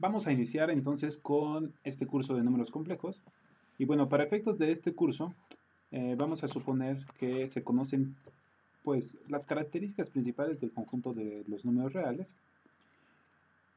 Vamos a iniciar entonces con este curso de números complejos. Y bueno, para efectos de este curso, vamos a suponer que se conocen pues las características principales del conjunto de los números reales.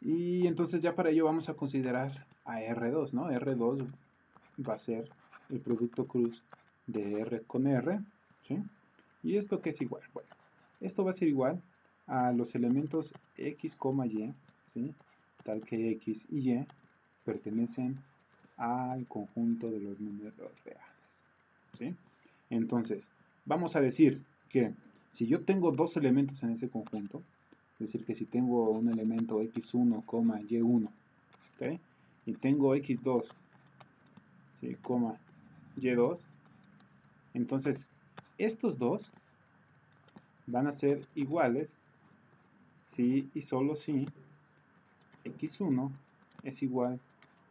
Y entonces ya para ello vamos a considerar a R2, ¿no? R2 va a ser el producto cruz de R con R, ¿sí? ¿Y esto qué es igual? Bueno, esto va a ser igual a los elementos X, Y, ¿sí? Tal que X y Y pertenecen al conjunto de los números reales, ¿sí? Entonces, vamos a decir que si yo tengo dos elementos en ese conjunto, es decir, que si tengo un elemento x1, y1, ¿okay? Y tengo x2, ¿sí? y2, entonces estos dos van a ser iguales si y solo si x1 es igual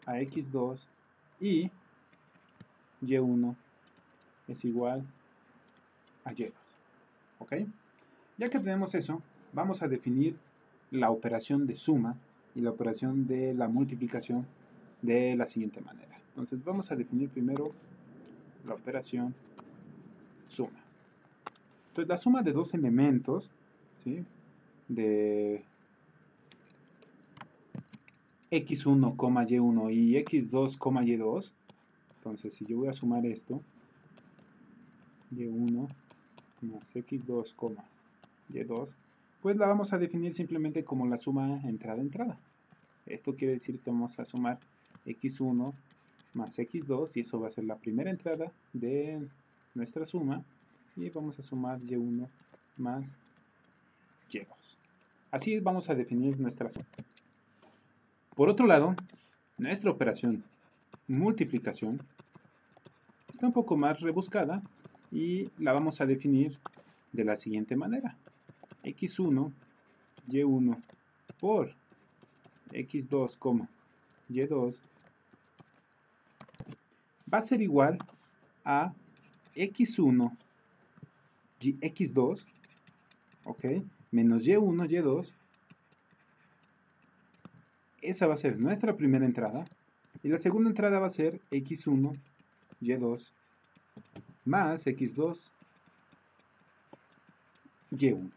a x2 y y1 es igual a y2, ¿ok? Ya que tenemos eso, vamos a definir la operación de suma y la operación de la multiplicación de la siguiente manera. Entonces vamos a definir primero la operación suma. Entonces la suma de dos elementos, ¿sí? De x1, y1 y x2, y2, entonces si yo voy a sumar esto, y1 más x2, y2, pues la vamos a definir simplemente como la suma entrada-entrada. Esto quiere decir que vamos a sumar x1 más x2 y eso va a ser la primera entrada de nuestra suma y vamos a sumar y1 más y2. Así vamos a definir nuestra suma. Por otro lado, nuestra operación multiplicación está un poco más rebuscada y la vamos a definir de la siguiente manera. x1, y1 por x2, y2 va a ser igual a x1 y x2, ¿ok? Menos y1, y2. Esa va a ser nuestra primera entrada. Y la segunda entrada va a ser x1, y2 más x2, y1.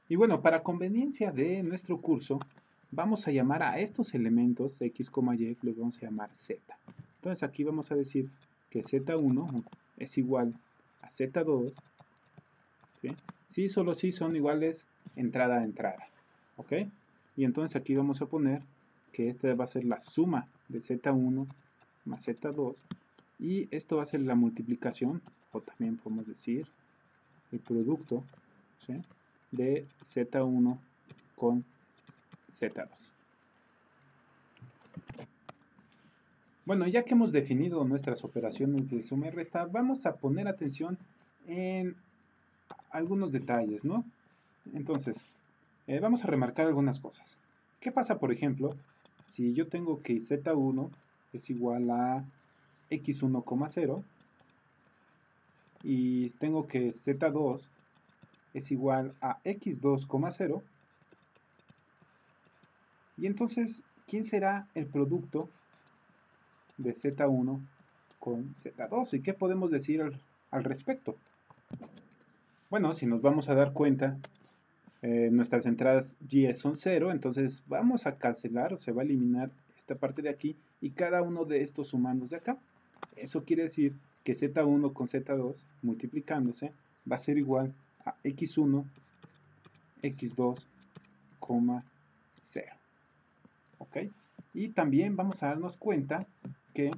Y bueno, para conveniencia de nuestro curso, vamos a llamar a estos elementos x, y, los vamos a llamar z. Entonces aquí vamos a decir que z1 es igual a z2, ¿sí? Si solo si son iguales entrada a entrada, ¿ok? Y entonces aquí vamos a poner que esta va a ser la suma de z1 más z2 y esto va a ser la multiplicación, o también podemos decir el producto, ¿sí? De z1 con z2. Bueno, ya que hemos definido nuestras operaciones de suma y resta, vamos a poner atención en algunos detalles, ¿no? Entonces, vamos a remarcar algunas cosas. ¿Qué pasa, por ejemplo, si yo tengo que z1 es igual a x1, 0 y tengo que z2 es igual a x2, 0 y entonces, ¿quién será el producto de z1 con z2? ¿Y qué podemos decir al respecto? Bueno, si nos vamos a dar cuenta, nuestras entradas y son 0, entonces vamos a cancelar o se va a eliminar esta parte de aquí y cada uno de estos sumandos de acá. Eso quiere decir que z1 con z2 multiplicándose va a ser igual a x1, x2, 0. ¿Ok? Y también vamos a darnos cuenta que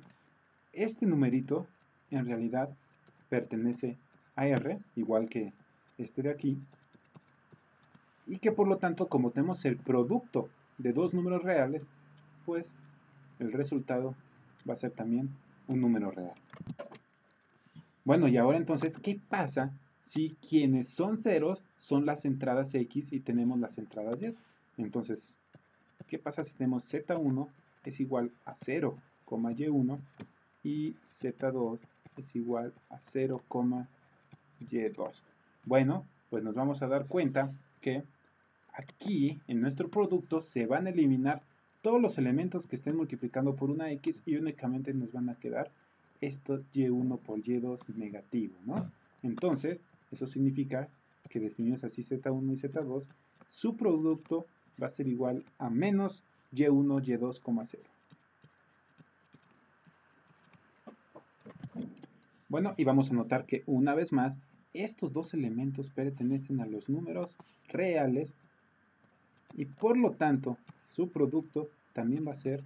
este numerito en realidad pertenece a R, igual que este de aquí, y que por lo tanto, como tenemos el producto de dos números reales, pues el resultado va a ser también un número real. Bueno, y ahora entonces, ¿qué pasa si quienes son ceros son las entradas X y tenemos las entradas Y? Entonces, ¿qué pasa si tenemos Z1 es igual a 0, Y1 y Z2 es igual a 0, Y2? Bueno, pues nos vamos a dar cuenta que aquí en nuestro producto se van a eliminar todos los elementos que estén multiplicando por una X y únicamente nos van a quedar esto Y1 por Y2 negativo, ¿no? Entonces, eso significa que definidos así Z1 y Z2, su producto va a ser igual a menos Y1, Y2, 0. Bueno, y vamos a notar que una vez más, estos dos elementos pertenecen a los números reales y por lo tanto, su producto también va a ser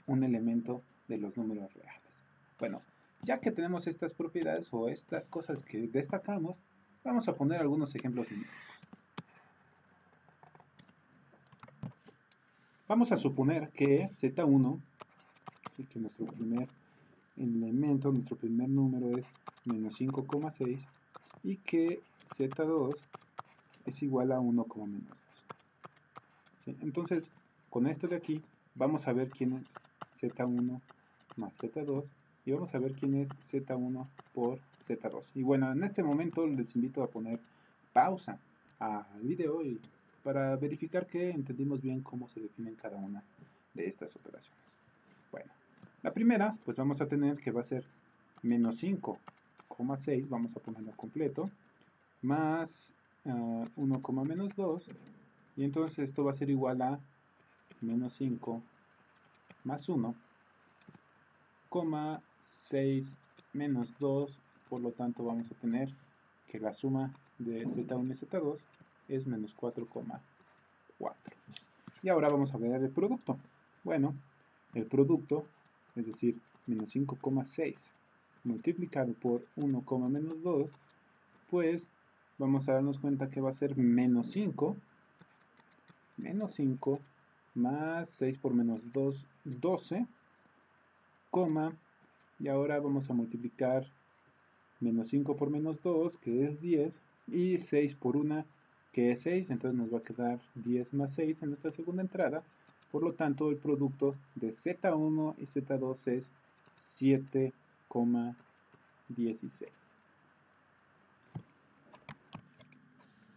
un elemento de los números reales. Bueno, ya que tenemos estas propiedades o estas cosas que destacamos, vamos a poner algunos ejemplos numéricos. Vamos a suponer que Z1, que nuestro primer elemento, nuestro primer número es menos 5,6 y que Z2 es igual a 1, menos 2. ¿Sí? Entonces, con esto de aquí, vamos a ver quién es Z1 más Z2 y vamos a ver quién es Z1 por Z2. Y bueno, en este momento les invito a poner pausa al video y para verificar que entendimos bien cómo se definen cada una de estas operaciones. Bueno, la primera, pues vamos a tener que va a ser menos 5,6, vamos a ponerlo completo, más 1, menos 2, y entonces esto va a ser igual a menos 5 más 1, 6 menos 2, por lo tanto vamos a tener que la suma de Z1 y Z2 es menos 4,4. Y ahora vamos a ver el producto. Bueno, el producto, es decir, menos 5,6 multiplicado por 1, menos 2, pues vamos a darnos cuenta que va a ser menos 5 más 6 por menos 2, 12, y ahora vamos a multiplicar menos 5 por menos 2, que es 10, y 6 por 1, que es 6, entonces nos va a quedar 10 más 6 en nuestra segunda entrada. Por lo tanto, el producto de Z1 y Z2 es 7,16.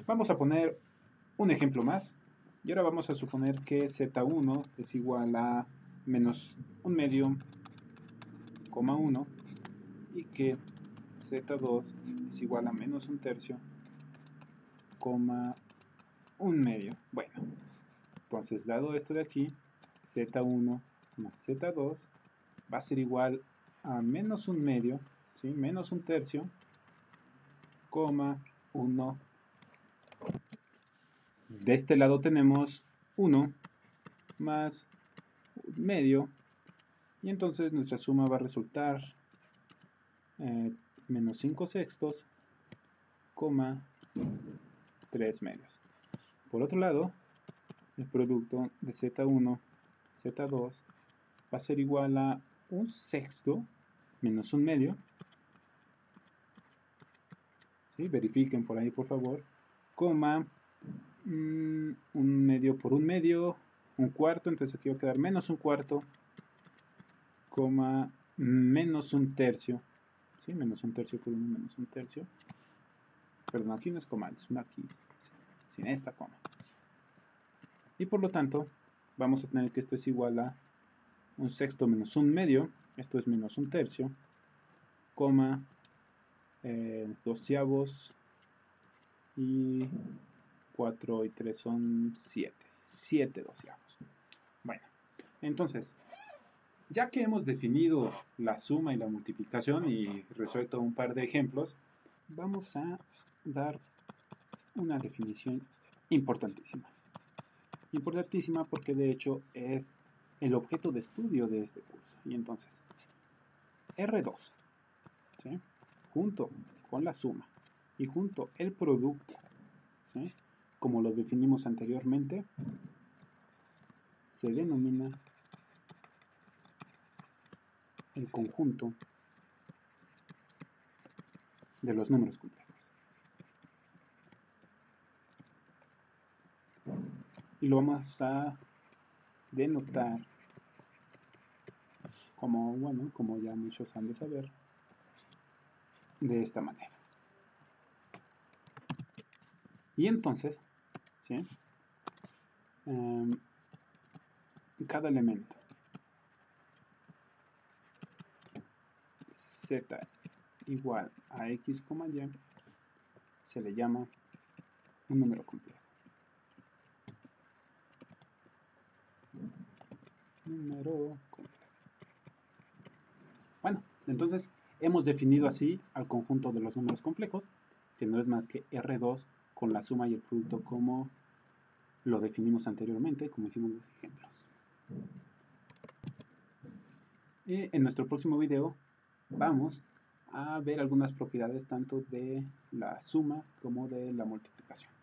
Vamos a poner un ejemplo más. Y ahora vamos a suponer que Z1 es igual a menos 1 medio, 1, y que Z2 es igual a menos 1 tercio, 1 medio. Bueno, entonces dado esto de aquí, Z1 más Z2 va a ser igual a menos 1 medio, ¿sí? Menos 1 tercio, 1. De este lado tenemos 1 más medio, y entonces nuestra suma va a resultar menos 5 sextos, 3 medios. Por otro lado, el producto de Z1, Z2 va a ser igual a 1 sexto menos 1 medio. ¿Sí? Verifiquen por ahí, por favor. 1 medio por 1 medio, 1 cuarto, entonces aquí va a quedar menos 1 cuarto, menos 1 tercio. ¿Sí? Menos 1 tercio por 1 menos 1 tercio. Perdón, aquí no es coma, es una aquí, sin esta coma. Y por lo tanto, vamos a tener que esto es igual a 1 sexto menos 1 medio, esto es menos 1 tercio, 2/2, y 4 y 3 son 7, 7/2. Bueno, entonces, ya que hemos definido la suma y la multiplicación y resuelto un par de ejemplos, vamos a dar una definición importantísima. Importantísima porque de hecho es el objeto de estudio de este curso. Y entonces, R2, ¿sí? Junto con la suma y junto el producto, ¿sí? Como lo definimos anteriormente, se denomina el conjunto de los números complejos. Y lo vamos a denotar como, bueno, como ya muchos han de saber, de esta manera. Y entonces, ¿sí? cada elemento z igual a x, y se le llama un número complejo. Bueno, entonces hemos definido así al conjunto de los números complejos, que no es más que R2 con la suma y el producto como lo definimos anteriormente, como hicimos los ejemplos. Y en nuestro próximo video vamos a ver algunas propiedades tanto de la suma como de la multiplicación.